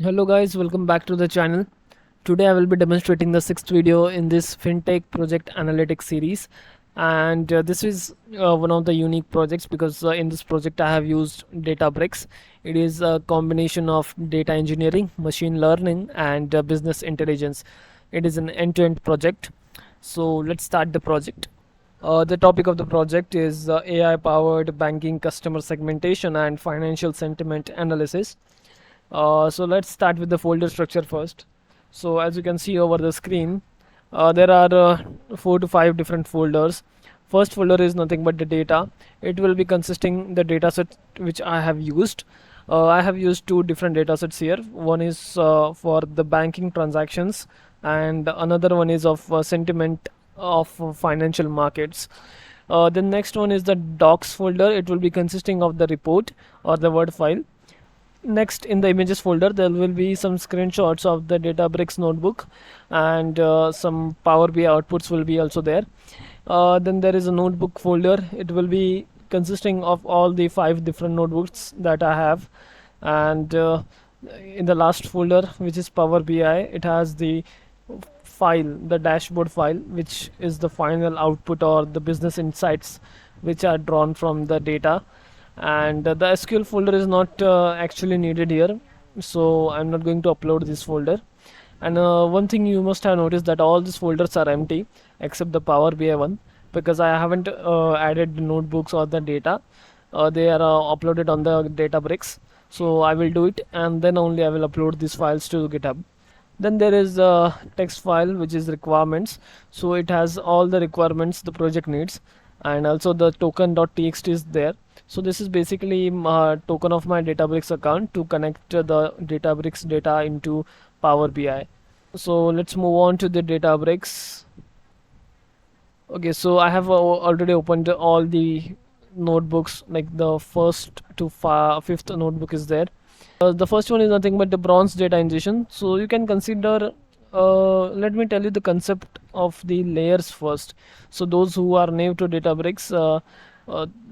Hello guys, welcome back to the channel. Today I will be demonstrating the sixth video in this FinTech project analytics series, and this is one of the unique projects because in this project I have used Databricks. It is a combination of data engineering, machine learning and business intelligence. It is an end-to-end project. So let's start the project. The topic of the project is AI-powered banking customer segmentation and financial sentiment analysis. So let's start with the folder structure first. So as you can see over the screen, there are 4 to 5 different folders. First folder is nothing but the data. It will be consisting the data set which I have used. I have used 2 different data sets here. One is for the banking transactions and another one is of sentiment of financial markets. The next one is the docs folder. It will be consisting of the report or the word file. Next, in the images folder there will be some screenshots of the Databricks notebook and some Power BI outputs will be also there. Then there is a notebook folder. It will be consisting of all the 5 different notebooks that I have, and in the last folder, which is Power BI, it has the file, the dashboard file, which is the final output or the business insights which are drawn from the data. And the SQL folder is not actually needed here, so I'm not going to upload this folder. And one thing you must have noticed that all these folders are empty except the Power BI one, because I haven't added the notebooks or the data. They are uploaded on the Databricks, so I will do it and then only I will upload these files to GitHub. Then there is a text file which is requirements, so it has all the requirements the project needs, and also the token.txt is there. So this is basically a token of my Databricks account to connect the Databricks data into Power BI. So let's move on to the Databricks. Okay, so I have already opened all the notebooks, like the first to fifth notebook is there. The first one is nothing but the bronze data ingestion. So you can consider, let me tell you the concept of the layers first. So those who are new to Databricks,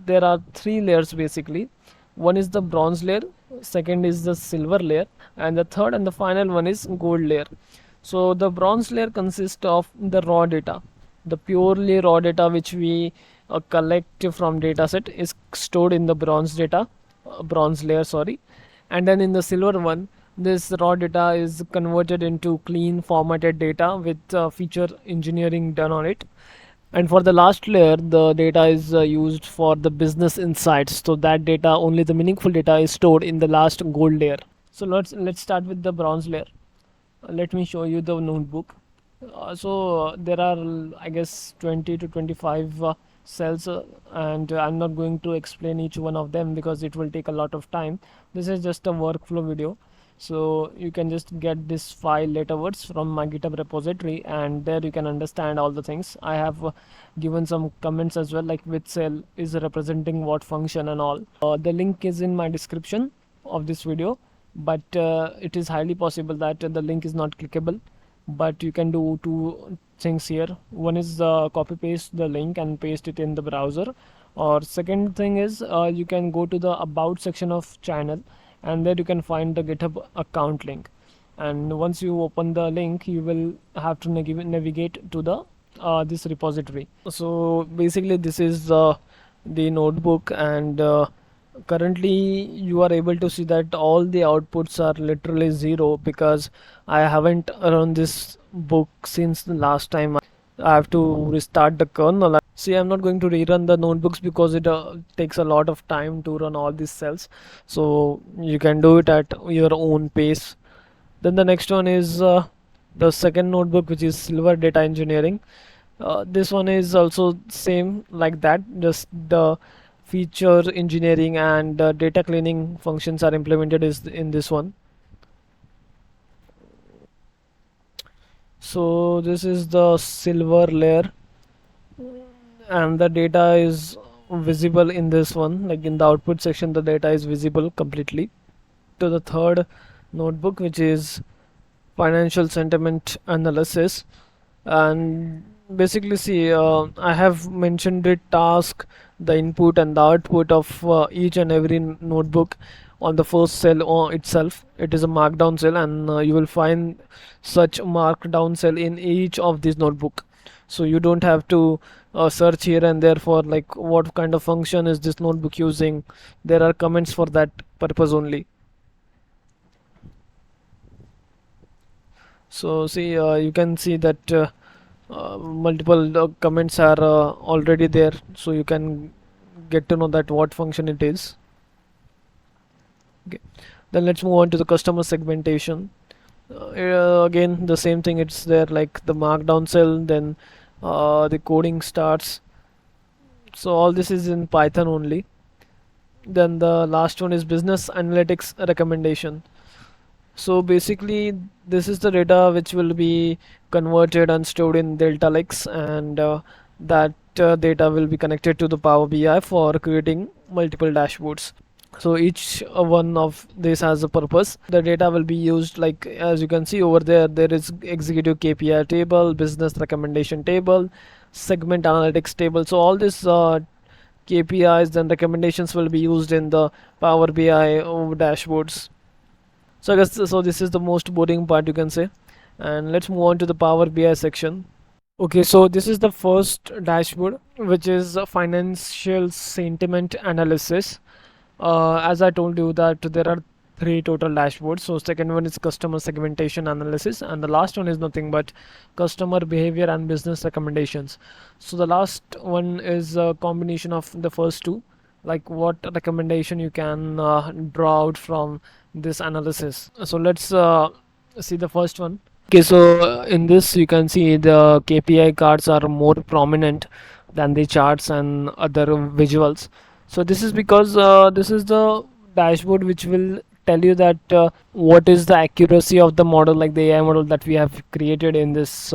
there are 3 layers basically. One is the bronze layer, second is the silver layer, and the third and the final one is gold layer. So the bronze layer consists of the raw data. The purely raw data which we collect from dataset is stored in the bronze layer, sorry. And then in the silver one, this raw data is converted into clean formatted data with feature engineering done on it. And for the last layer, the data is used for the business insights. So that data, only the meaningful data, is stored in the last gold layer. So let's start with the bronze layer. Let me show you the notebook. So there are, I guess, 20 to 25 cells, and I'm not going to explain each one of them because it will take a lot of time. This is just a workflow video, so you can just get this file laterwards from my GitHub repository, and there you can understand all the things. I have given some comments as well, like which cell is representing what function and all. The link is in my description of this video, but it is highly possible that the link is not clickable. But you can do 2 things here. One is copy paste the link and paste it in the browser, or second thing is you can go to the about section of channel, and there you can find the GitHub account link. And once you open the link, you will have to navigate to the this repository. So basically this is the notebook, and currently you are able to see that all the outputs are literally zero because I haven't run this book since the last time. I have to restart the kernel. See, I'm not going to rerun the notebooks because it takes a lot of time to run all these cells, so you can do it at your own pace. Then the next one is the second notebook, which is silver data engineering. This one is also same like that, just the feature engineering and data cleaning functions are implemented is in this one. So this is the silver layer, and the data is visible in this one, like in the output section the data is visible completely. To the third notebook, which is financial sentiment analysis, and basically see, I have mentioned it task, the input and the output of each and every notebook on the first cell itself. It is a markdown cell, and you will find such markdown cell in each of these notebook. So you don't have to search here and there for like what kind of function is this notebook using. There are comments for that purpose only. So see, you can see that multiple comments are already there, so you can get to know that what function it is. Okay. Then let's move on to the customer segmentation. Again, the same thing, it's there like the markdown cell, then the coding starts. So all this is in Python only. Then the last one is business analytics recommendation. So basically, this is the data which will be converted and stored in Delta Lakes, and that data will be connected to the Power BI for creating multiple dashboards. So each one of this has a purpose. The data will be used, like as you can see over there, there is executive KPI table, business recommendation table, segment analytics table. So all this KPIs and recommendations will be used in the Power BI dashboards. So I guess so this is the most boring part, you can say. And let's move on to the Power BI section. Okay, so this is the first dashboard, which is a financial sentiment analysis. As I told you that there are three total dashboards. So second one is customer segmentation analysis, and the last one is nothing but customer behavior and business recommendations. So the last one is a combination of the first two, like what recommendation you can draw out from this analysis. So let's see the first one. Okay, so in this you can see the KPI cards are more prominent than the charts and other visuals. So this is because this is the dashboard which will tell you that what is the accuracy of the model, like the AI model that we have created in this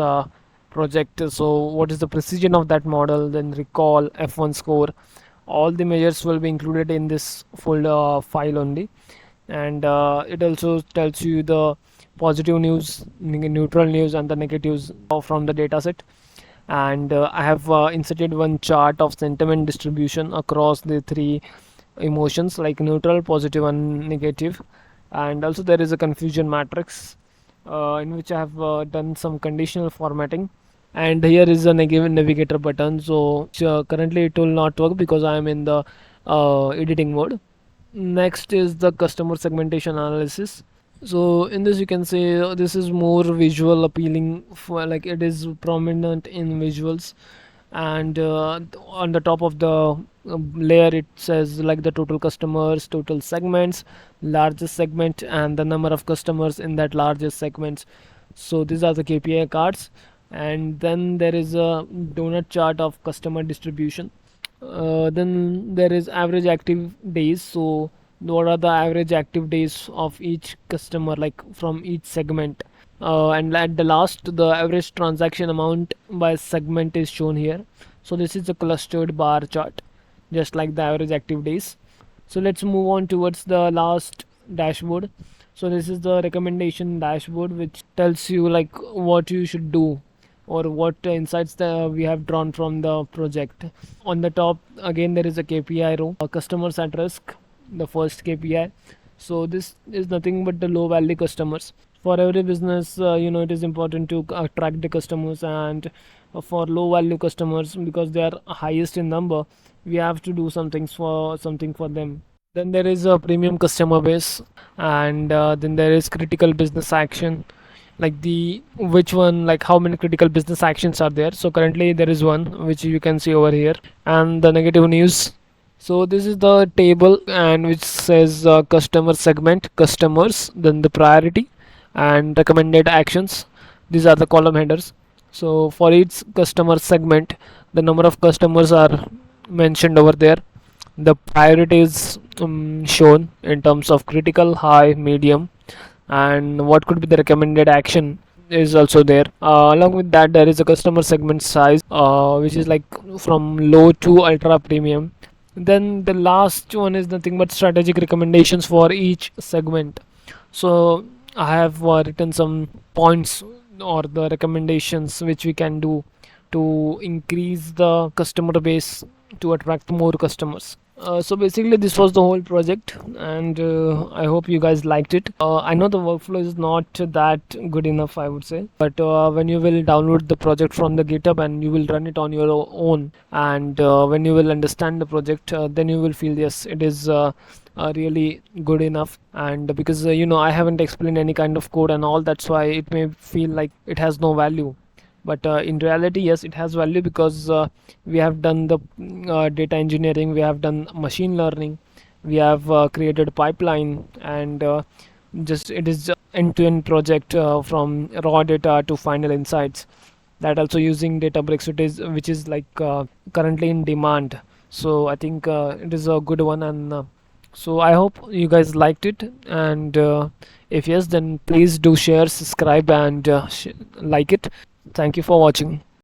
project. So what is the precision of that model, then recall, F1 score, all the measures will be included in this folder file only. And it also tells you the positive news, neutral news, and the negatives from the dataset. And I have inserted one chart of sentiment distribution across the three emotions, like neutral, positive, and negative. And also there is a confusion matrix in which I have done some conditional formatting. And here is a navigator button. So currently it will not work because I am in the editing mode. Next is the customer segmentation analysis. So in this you can say this is more visual appealing, for like it is prominent in visuals. And on the top of the layer it says like the total customers, total segments, largest segment, and the number of customers in that largest segments. So these are the KPI cards. And then there is a donut chart of customer distribution. Then there is average active days. So what are the average active days of each customer, like from each segment. And at the last, the average transaction amount by segment is shown here. So this is a clustered bar chart, just like the average active days. So let's move on towards the last dashboard. So this is the recommendation dashboard, which tells you like what you should do or what insights we have drawn from the project. On the top again there is a KPI row, customers at risk, the first KPI. So this is nothing but the low value customers. For every business, it is important to attract the customers, and for low value customers, because they are highest in number, we have to do something for them. Then there is a premium customer base, and then there is critical business action, like the which one, like how many critical business actions are there. So currently there is one which you can see over here. And the negative news. So this is the table, and which says customer segment, customers, then the priority, and recommended actions. These are the column headers. So for each customer segment, the number of customers are mentioned over there. The priority is shown in terms of critical, high, medium, and what could be the recommended action is also there. Along with that, there is a customer segment size, which is like from low to ultra premium. Then the last one is nothing but strategic recommendations for each segment. So I have written some points or the recommendations which we can do to increase the customer base, to attract more customers. So basically this was the whole project, and I hope you guys liked it. I know the workflow is not that good enough, I would say, but when you will download the project from the GitHub and you will run it on your own, and when you will understand the project, then you will feel yes, it is really good enough. And because I haven't explained any kind of code and all, that's why it may feel like it has no value. But in reality, yes, it has value, because we have done the data engineering, we have done machine learning, we have created pipeline, and just it is end-to-end project from raw data to final insights. That also using Databricks, it is which is like currently in demand. So I think it is a good one, and so I hope you guys liked it. And if yes, then please do share, subscribe, and like it. Thank you for watching.